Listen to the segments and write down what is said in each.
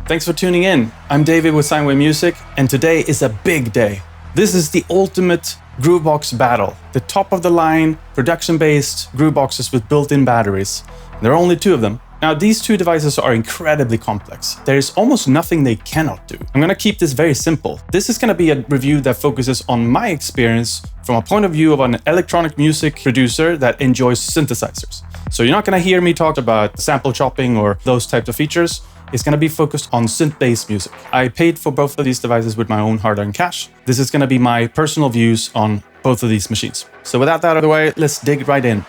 Thanks for tuning in. I'm David with Sine Wave Music, and today is a big day. This is the ultimate Groovebox battle. The top-of-the-line, production-based Grooveboxes with built-in batteries. There are only two of them. Now, these two devices are incredibly complex. There's almost nothing they cannot do. I'm gonna keep this very simple. This is gonna be a review that focuses on my experience from a point of view of an electronic music producer that enjoys synthesizers. So you're not gonna hear me talk about sample chopping or those types of features. It's gonna be focused on synth-based music. I paid for both of these devices with my own hard-earned cash. This is gonna be my personal views on both of these machines. So without that out of the way, let's dig right in.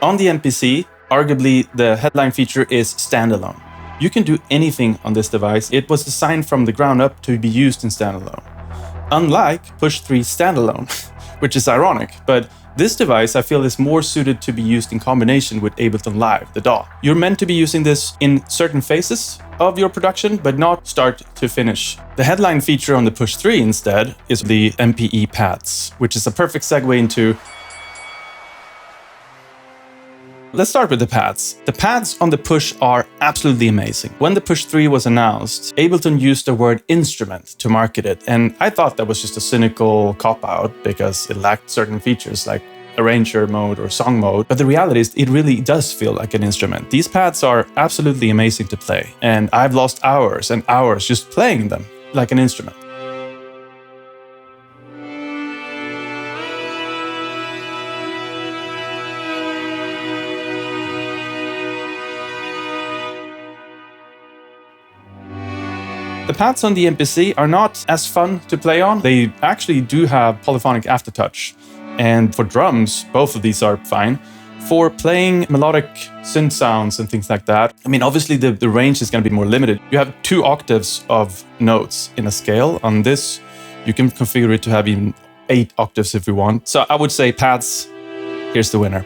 On the MPC, arguably the headline feature is Standalone. You can do anything on this device. It was designed from the ground up to be used in Standalone. Unlike Push 3 Standalone, which is ironic, but this device I feel is more suited to be used in combination with Ableton Live, the DAW. You're meant to be using this in certain phases of your production, but not start to finish. The headline feature on the Push 3 instead is the MPE pads, which is a perfect segue into... Let's start with the pads. The pads on the Push are absolutely amazing. When the Push 3 was announced, Ableton used the word instrument to market it, and I thought that was just a cynical cop-out because it lacked certain features like arranger mode or song mode. But the reality is it really does feel like an instrument. These pads are absolutely amazing to play, and I've lost hours and hours just playing them like an instrument. The pads on the MPC are not as fun to play on. They actually do have polyphonic aftertouch. And for drums, both of these are fine. For playing melodic synth sounds and things like that, I mean, obviously the range is going to be more limited. You have 2 octaves of notes in a scale. On this, you can configure it to have even 8 octaves if you want. So I would say pads, here's the winner.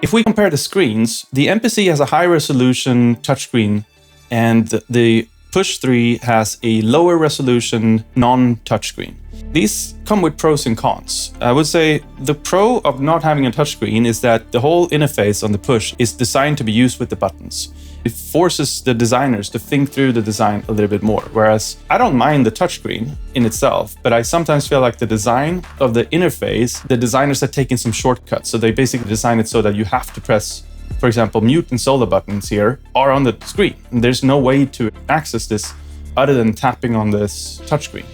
If we compare the screens, the MPC has a high-resolution touchscreen, and the Push 3 has a lower-resolution non-touchscreen. These come with pros and cons. I would say the pro of not having a touchscreen is that the whole interface on the Push is designed to be used with the buttons. It forces the designers to think through the design a little bit more, whereas I don't mind the touchscreen in itself, but I sometimes feel like the design of the interface, the designers are taking some shortcuts. So they basically design it so that you have to press, for example, mute and solo buttons here are on the screen. And there's no way to access this other than tapping on this touchscreen.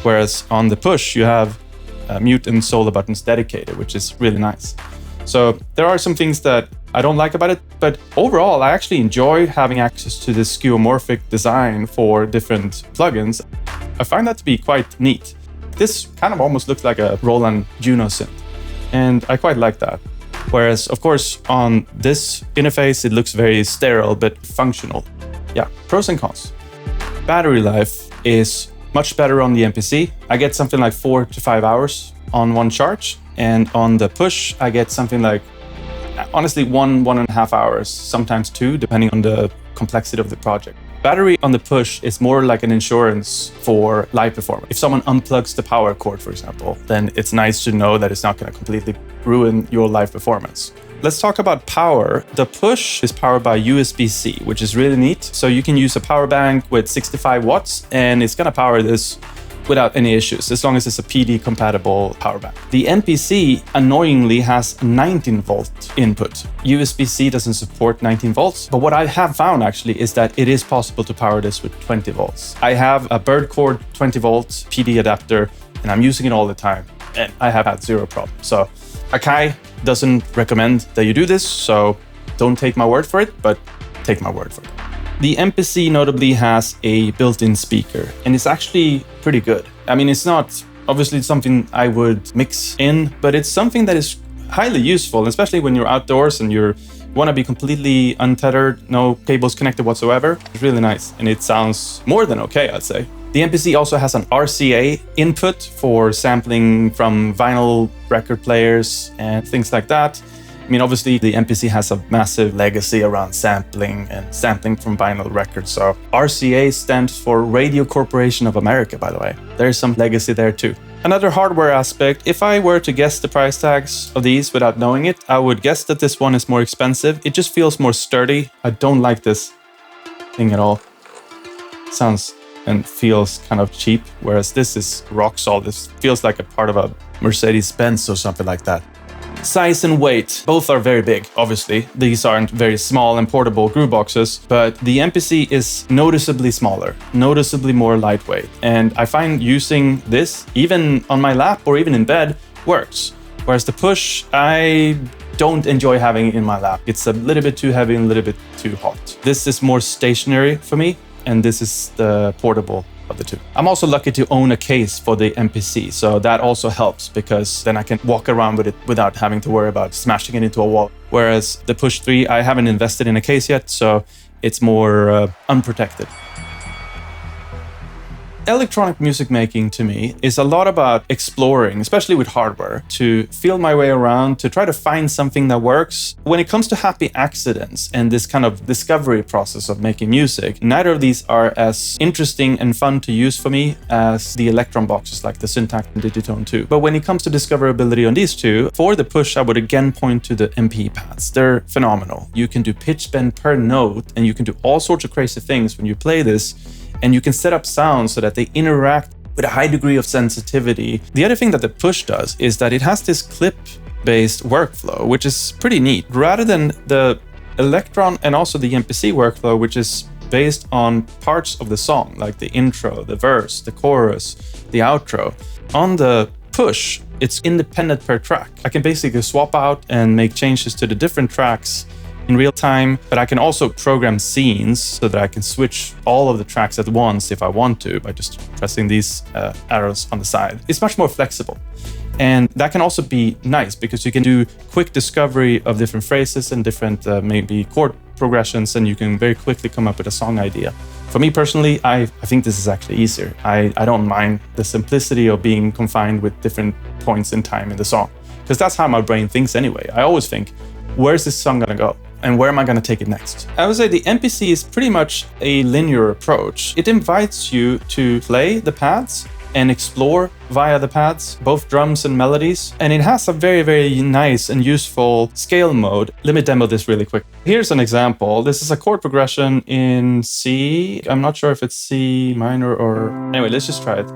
Whereas on the Push, you have mute and solo buttons dedicated, which is really nice. So there are some things that I don't like about it, but overall, I actually enjoy having access to this skeuomorphic design for different plugins. I find that to be quite neat. This kind of almost looks like a Roland Juno synth, and I quite like that. Whereas, of course, on this interface, it looks very sterile, but functional. Yeah, pros and cons. Battery life is much better on the MPC. I get something like 4 to 5 hours on one charge. And on the Push, I get something like, honestly, 1.5 hours, sometimes 2, depending on the complexity of the project. Battery on the Push is more like an insurance for live performance. If someone unplugs the power cord, for example, then it's nice to know that it's not going to completely ruin your live performance. Let's talk about power. The Push is powered by USB-C, which is really neat. So you can use a power bank with 65 watts, and it's going to power this without any issues, as long as it's a PD-compatible power bank. The MPC, annoyingly, has 19 volt input. USB-C doesn't support 19 volts, but what I have found actually is that it is possible to power this with 20 volts. I have a Bird Cord 20 volt PD adapter, and I'm using it all the time, and I have had 0 problems. So Akai doesn't recommend that you do this, so don't take my word for it, but take my word for it. The MPC notably has a built-in speaker, and it's actually pretty good. I mean, it's not obviously something I would mix in, but it's something that is highly useful, especially when you're outdoors and you want to be completely untethered, no cables connected whatsoever. It's really nice, and it sounds more than okay, I'd say. The MPC also has an RCA input for sampling from vinyl record players and things like that. I mean, obviously, the MPC has a massive legacy around sampling and sampling from vinyl records. So RCA stands for Radio Corporation of America, by the way. There's some legacy there too. Another hardware aspect, if I were to guess the price tags of these without knowing it, I would guess that this one is more expensive. It just feels more sturdy. I don't like this thing at all. Sounds and feels kind of cheap, whereas this is rock solid. This feels like a part of a Mercedes-Benz or something like that. Size and weight, both are very big, obviously. These aren't very small and portable Grooveboxes, but the MPC is noticeably smaller, noticeably more lightweight. And I find using this, even on my lap or even in bed, works. Whereas the Push, I don't enjoy having it in my lap. It's a little bit too heavy and a little bit too hot. This is more stationary for me, and this is the portable of the two. I'm also lucky to own a case for the MPC, so that also helps because then I can walk around with it without having to worry about smashing it into a wall. Whereas the Push 3, I haven't invested in a case yet, so it's more unprotected. Electronic music making to me is a lot about exploring, especially with hardware, to feel my way around, to try to find something that works. When it comes to happy accidents and this kind of discovery process of making music, neither of these are as interesting and fun to use for me as the Electron boxes like the Syntax and Digitone 2. But when it comes to discoverability on these two, for the Push, I would again point to the MP pads. They're phenomenal. You can do pitch bend per note, and you can do all sorts of crazy things when you play this. And you can set up sounds so that they interact with a high degree of sensitivity. The other thing that the Push does is that it has this clip-based workflow, which is pretty neat. Rather than the Electron and also the MPC workflow, which is based on parts of the song, like the intro, the verse, the chorus, the outro. On the Push, it's independent per track. I can basically swap out and make changes to the different tracks in real time, but I can also program scenes so that I can switch all of the tracks at once if I want to by just pressing these arrows on the side. It's much more flexible. And that can also be nice because you can do quick discovery of different phrases and different maybe chord progressions, and you can very quickly come up with a song idea. For me personally, I think this is actually easier. I don't mind the simplicity of being confined with different points in time in the song, because that's how my brain thinks anyway. I always think, where's this song gonna go? And where am I going to take it next? I would say the MPC is pretty much a linear approach. It invites you to play the pads and explore via the pads, both drums and melodies. And it has a very, very nice and useful scale mode. Let me demo this really quick. Here's an example. This is a chord progression in C. I'm not sure if it's C minor or... Anyway, let's just try it.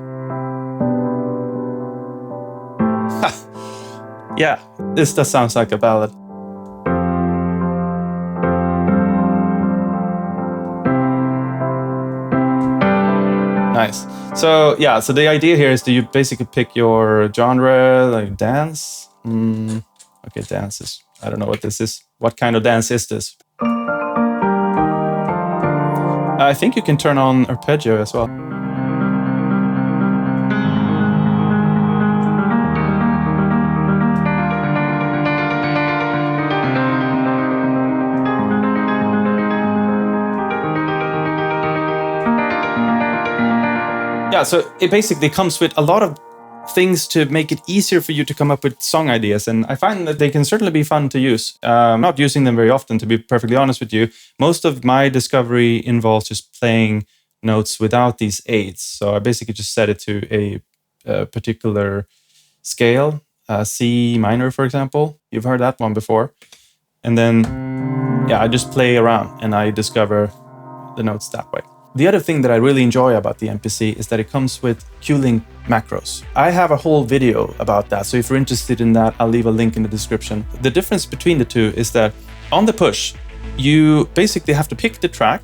Yeah, this does sound like a ballad. Nice. So yeah, so the idea here is that you basically pick your genre, like dance. Okay, dance is, I don't know what this is. What kind of dance is this? I think you can turn on arpeggio as well. Yeah, so it basically comes with a lot of things to make it easier for you to come up with song ideas. And I find that they can certainly be fun to use. I'm not using them very often, to be perfectly honest with you. Most of my discovery involves just playing notes without these aids. So I basically just set it to a particular scale, C minor, for example. You've heard that one before. And then, yeah, I just play around and I discover the notes that way. The other thing that I really enjoy about the MPC is that it comes with Q-Link macros. I have a whole video about that, so if you're interested in that, I'll leave a link in the description. The difference between the two is that on the Push, you basically have to pick the track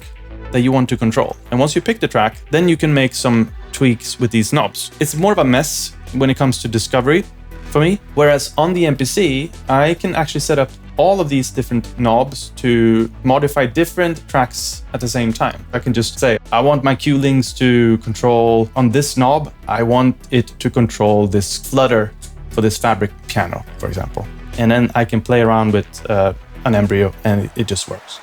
that you want to control. And once you pick the track, then you can make some tweaks with these knobs. It's more of a mess when it comes to discovery for me, whereas on the MPC, I can actually set up all of these different knobs to modify different tracks at the same time. I can just say, I want my Q-Links to control on this knob. I want it to control this flutter for this fabric piano, for example. And then I can play around with an embryo and it just works.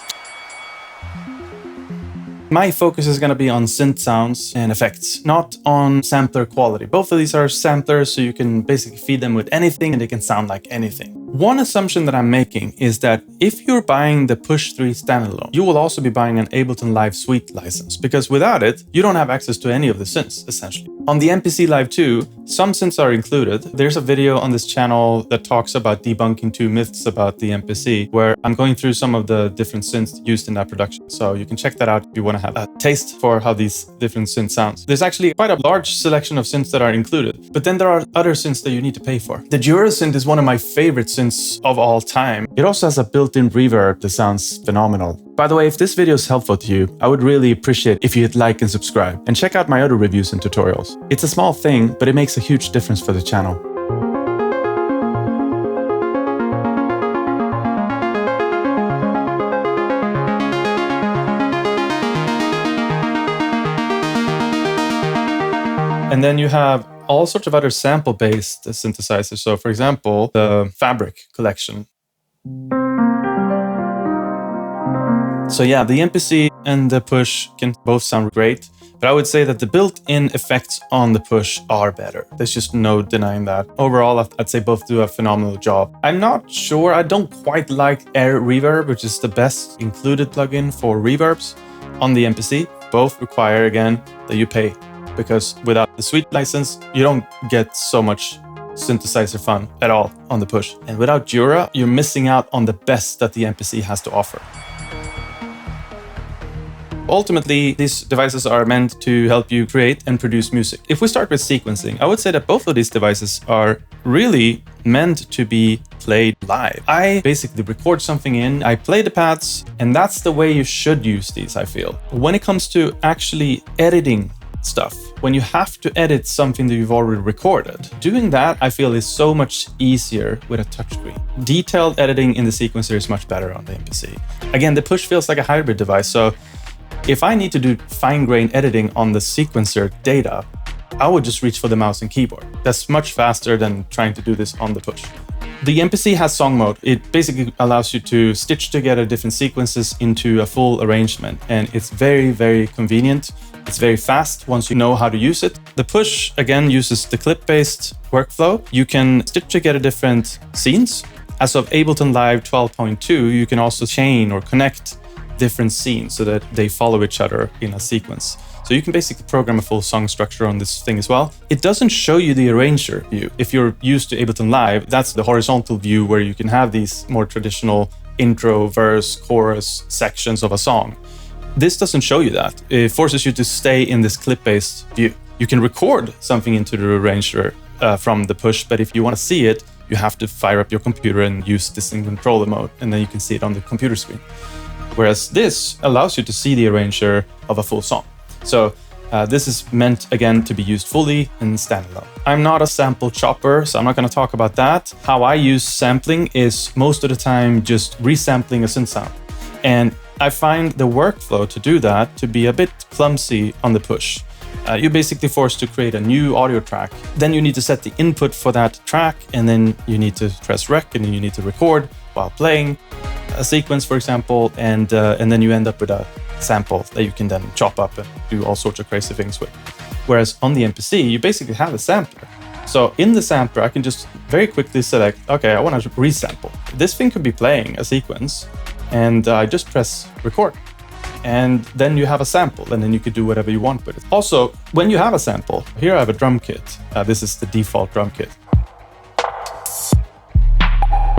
My focus is going to be on synth sounds and effects, not on sampler quality. Both of these are samplers, so you can basically feed them with anything and they can sound like anything. One assumption that I'm making is that if you're buying the Push 3 standalone, you will also be buying an Ableton Live Suite license, because without it, you don't have access to any of the synths, essentially. On the MPC Live 2, some synths are included. There's a video on this channel that talks about debunking 2 myths about the MPC, where I'm going through some of the different synths used in that production. So you can check that out if you want to have a taste for how these different synths sounds. There's actually quite a large selection of synths that are included, but then there are other synths that you need to pay for. The Jura synth is one of my favorite synths of all time. It also has a built-in reverb that sounds phenomenal. By the way, if this video is helpful to you, I would really appreciate if you hit like and subscribe, and check out my other reviews and tutorials. It's a small thing, but it makes a huge difference for the channel. And then you have all sorts of other sample-based synthesizers. So for example, the Fabric collection. So yeah, the MPC and the Push can both sound great, but I would say that the built-in effects on the Push are better. There's just no denying that. Overall, I'd say both do a phenomenal job. I'm not sure, I don't quite like Air Reverb, which is the best included plugin for reverbs on the MPC. Both require, again, that you pay, because without the Suite license, you don't get so much synthesizer fun at all on the Push. And without Jura, you're missing out on the best that the MPC has to offer. Ultimately, these devices are meant to help you create and produce music. If we start with sequencing, I would say that both of these devices are really meant to be played live. I basically record something in, I play the pads, and that's the way you should use these, I feel. When it comes to actually editing stuff, when you have to edit something that you've already recorded, doing that, I feel, is so much easier with a touchscreen. Detailed editing in the sequencer is much better on the MPC. Again, the Push feels like a hybrid device, so if I need to do fine-grained editing on the sequencer data, I would just reach for the mouse and keyboard. That's much faster than trying to do this on the Push. The MPC has song mode. It basically allows you to stitch together different sequences into a full arrangement, and it's very, very convenient. It's very fast once you know how to use it. The Push, again, uses the clip-based workflow. You can stitch together different scenes. As of Ableton Live 12.2, you can also chain or connect different scenes so that they follow each other in a sequence. So you can basically program a full song structure on this thing as well. It doesn't show you the arranger view. If you're used to Ableton Live, that's the horizontal view where you can have these more traditional intro, verse, chorus sections of a song. This doesn't show you that. It forces you to stay in this clip-based view. You can record something into the arranger from the Push, but if you want to see it, you have to fire up your computer and use this in controller mode, and then you can see it on the computer screen. Whereas this allows you to see the arranger of a full song. So this is meant, again, to be used fully in standalone. I'm not a sample chopper, so I'm not going to talk about that. How I use sampling is most of the time just resampling a synth sound. And I find the workflow to do that to be a bit clumsy on the Push. You're basically forced to create a new audio track. Then you need to set the input for that track, and then you need to press rec, and then you need to record while playing a sequence, for example, and then you end up with a sample that you can then chop up and do all sorts of crazy things with. Whereas on the MPC, you basically have a sampler. So in the sampler, I can just very quickly select, okay, I want to resample. This thing could be playing a sequence, and I just press record. And then you have a sample, and then you could do whatever you want with it. Also, when you have a sample, here I have a drum kit. This is the default drum kit.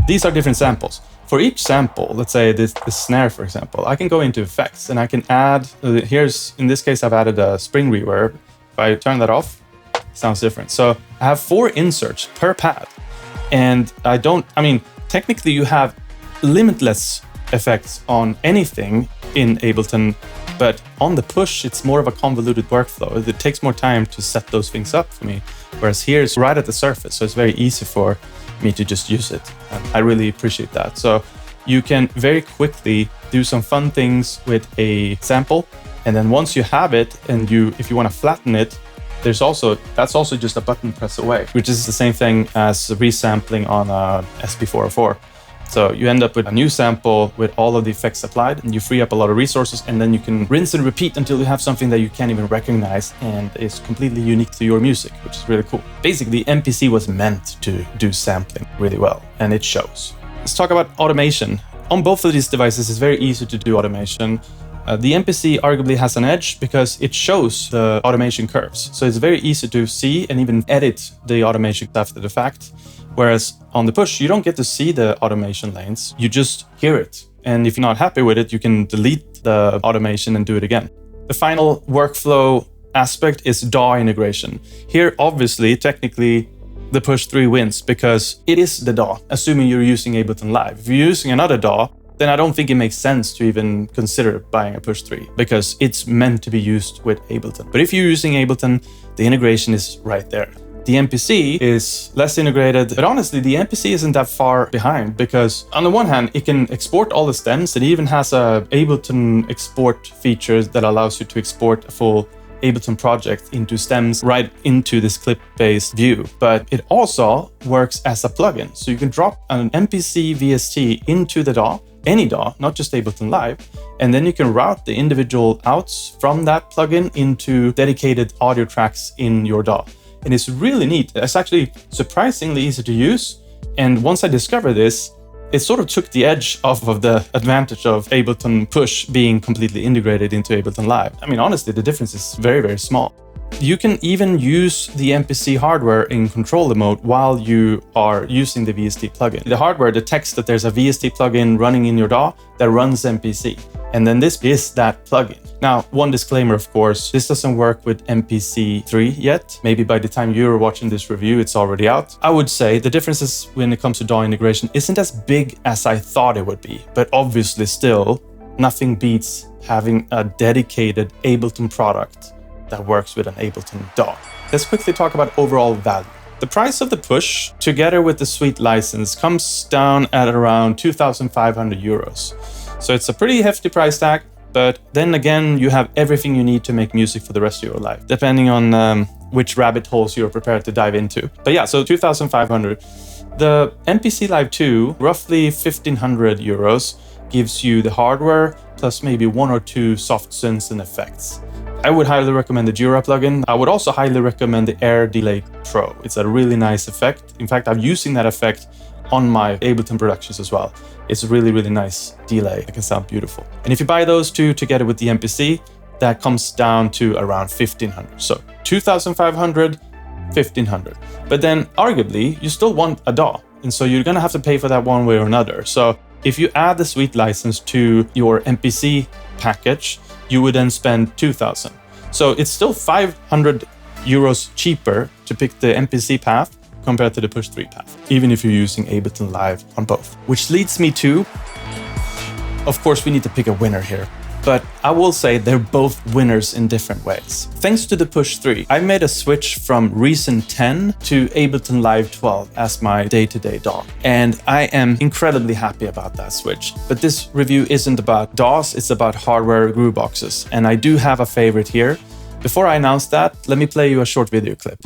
These are different samples. For each sample, let's say this snare, for example, I can go into effects and I can add, in this case, I've added a spring reverb. If I turn that off, it sounds different. So I have 4 inserts per pad. And technically you have limitless effects on anything in Ableton, but on the Push, it's more of a convoluted workflow. It takes more time to set those things up for me. Whereas here it's right at the surface, so it's very easy for me to just use it. I really appreciate that. So you can very quickly do some fun things with a sample, and then once you have it, and if you want to flatten it, that's also just a button press away, which is the same thing as resampling on a SP404. So you end up with a new sample with all of the effects applied, and you free up a lot of resources, and then you can rinse and repeat until you have something that you can't even recognize and is completely unique to your music, which is really cool. Basically, MPC was meant to do sampling really well, and it shows. Let's talk about automation. On both of these devices, it's very easy to do automation. The MPC arguably has an edge because it shows the automation curves. So it's very easy to see and even edit the automation after the fact. Whereas on the Push, you don't get to see the automation lanes, you just hear it. And if you're not happy with it, you can delete the automation and do it again. The final workflow aspect is DAW integration. Here, obviously, technically, the Push 3 wins because it is the DAW, assuming you're using Ableton Live. If you're using another DAW, then I don't think it makes sense to even consider buying a Push 3 because it's meant to be used with Ableton. But if you're using Ableton, the integration is right there. The MPC is less integrated, but honestly, the MPC isn't that far behind because on the one hand, it can export all the stems. It even has a Ableton export feature that allows you to export a full Ableton project into stems right into this clip-based view. But it also works as a plugin. So you can drop an MPC VST into the DAW, any DAW, not just Ableton Live, and then you can route the individual outs from that plugin into dedicated audio tracks in your DAW. And it's really neat. It's actually surprisingly easy to use. And once I discovered this, it sort of took the edge off of the advantage of Ableton Push being completely integrated into Ableton Live. I mean, honestly, the difference is very, very small. You can even use the MPC hardware in controller mode while you are using the VST plugin. The hardware detects that there's a VST plugin running in your DAW that runs MPC. And then this is that plugin. Now, one disclaimer, of course, this doesn't work with MPC 3 yet. Maybe by the time you're watching this review, it's already out. I would say the differences when it comes to DAW integration isn't as big as I thought it would be. But obviously still, nothing beats having a dedicated Ableton product that works with an Ableton DAW. Let's quickly talk about overall value. The price of the Push, together with the Suite license, comes down at around 2,500 euros. So it's a pretty hefty price tag, but then again, you have everything you need to make music for the rest of your life, depending on which rabbit holes you're prepared to dive into. But yeah, so 2,500. The MPC Live 2, roughly 1,500 euros, gives you the hardware plus maybe one or two soft synths and effects. I would highly recommend the Jura plugin. I would also highly recommend the Air Delay Pro. It's a really nice effect. In fact, I'm using that effect on my Ableton productions as well. It's a really, really nice delay. It can sound beautiful. And if you buy those two together with the MPC, that comes down to around 1,500. So 2,500, 1,500. But then arguably, you still want a DAW. And so you're gonna have to pay for that one way or another. So if you add the Suite license to your MPC package, you would then spend 2,000. So it's still 500 euros cheaper to pick the MPC path compared to the Push 3 path, even if you're using Ableton Live on both. Which leads me to, of course, we need to pick a winner here. But I will say they're both winners in different ways. Thanks to the Push 3, I made a switch from Reason 10 to Ableton Live 12 as my day-to-day DAW. And I am incredibly happy about that switch. But this review isn't about DAWs, it's about hardware Grooveboxes. And I do have a favorite here. Before I announce that, let me play you a short video clip.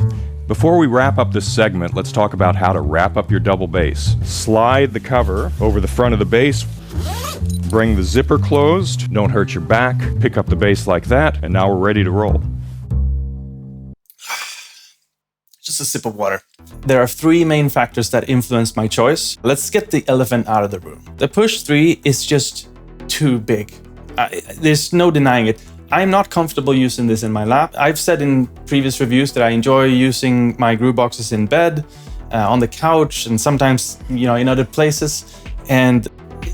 Before we wrap up this segment, let's talk about how to wrap up your double bass. Slide the cover over the front of the bass. Bring the zipper closed, don't hurt your back, pick up the bass like that, and now we're ready to roll. Just a sip of water. There are three main factors that influenced my choice. Let's get the elephant out of the room. The Push 3 is just too big. There's no denying it. I'm not comfortable using this in my lap. I've said in previous reviews that I enjoy using my Grooveboxes in bed, on the couch, and sometimes, in other places. And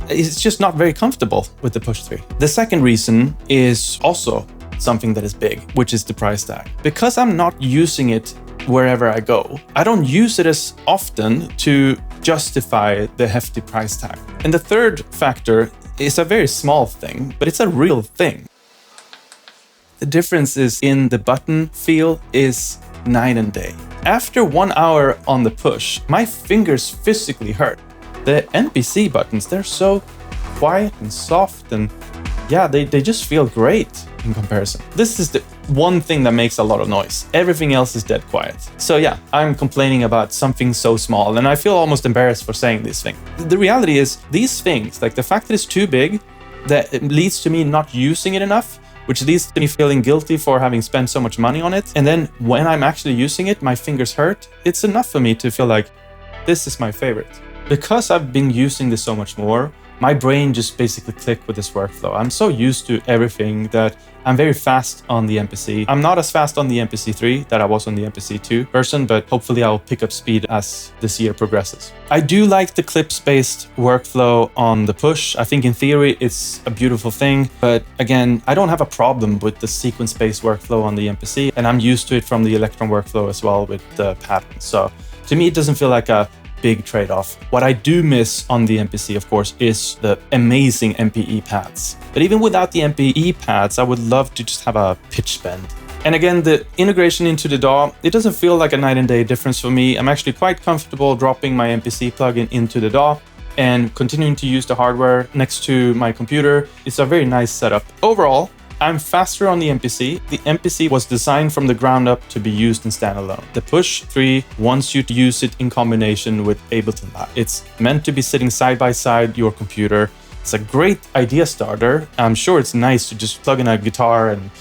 it's just not very comfortable with the Push 3. The second reason is also something that is big, which is the price tag. Because I'm not using it wherever I go, I don't use it as often to justify the hefty price tag. And the third factor is a very small thing, but it's a real thing. The difference is in the button feel is night and day. After 1 hour on the Push, my fingers physically hurt. The MPC buttons, they're so quiet and soft, and yeah, they just feel great in comparison. This is the one thing that makes a lot of noise. Everything else is dead quiet. So yeah, I'm complaining about something so small, and I feel almost embarrassed for saying this thing. The reality is, these things, like the fact that it's too big, that it leads to me not using it enough, which leads to me feeling guilty for having spent so much money on it. And then when I'm actually using it, my fingers hurt. It's enough for me to feel like, this is my favorite. Because I've been using this so much more, my brain just basically clicked with this workflow. I'm so used to everything that I'm very fast on the MPC. I'm not as fast on the MPC-3 that I was on the MPC-2 version, but hopefully I'll pick up speed as this year progresses. I do like the clips-based workflow on the Push. I think in theory it's a beautiful thing, but again, I don't have a problem with the sequence-based workflow on the MPC, and I'm used to it from the Electron workflow as well with the patterns. So to me, it doesn't feel like a big trade-off. What I do miss on the MPC, of course, is the amazing MPE pads. But even without the MPE pads, I would love to just have a pitch bend. And again, the integration into the DAW, it doesn't feel like a night and day difference for me. I'm actually quite comfortable dropping my MPC plugin into the DAW and continuing to use the hardware next to my computer. It's a very nice setup. Overall, I'm faster on the MPC. The MPC was designed from the ground up to be used in standalone. The Push 3 wants you to use it in combination with Ableton Live. It's meant to be sitting side by side your computer. It's a great idea starter. I'm sure it's nice to just plug in a guitar and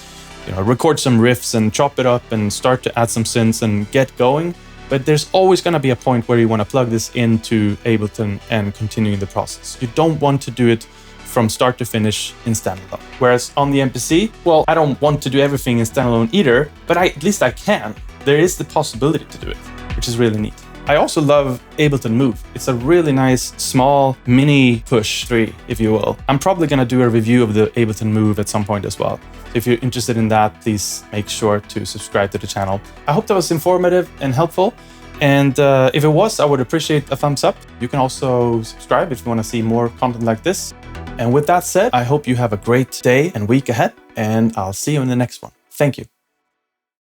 record some riffs and chop it up and start to add some synths and get going. But there's always going to be a point where you want to plug this into Ableton and continuing the process. You don't want to do it from start to finish in standalone. Whereas on the MPC, well, I don't want to do everything in standalone either, but at least I can. There is the possibility to do it, which is really neat. I also love Ableton Move. It's a really nice, small, mini Push 3, if you will. I'm probably gonna do a review of the Ableton Move at some point as well. If you're interested in that, please make sure to subscribe to the channel. I hope that was informative and helpful. And if it was, I would appreciate a thumbs up. You can also subscribe if you want to see more content like this. And with that said, I hope you have a great day and week ahead, and I'll see you in the next one. Thank you.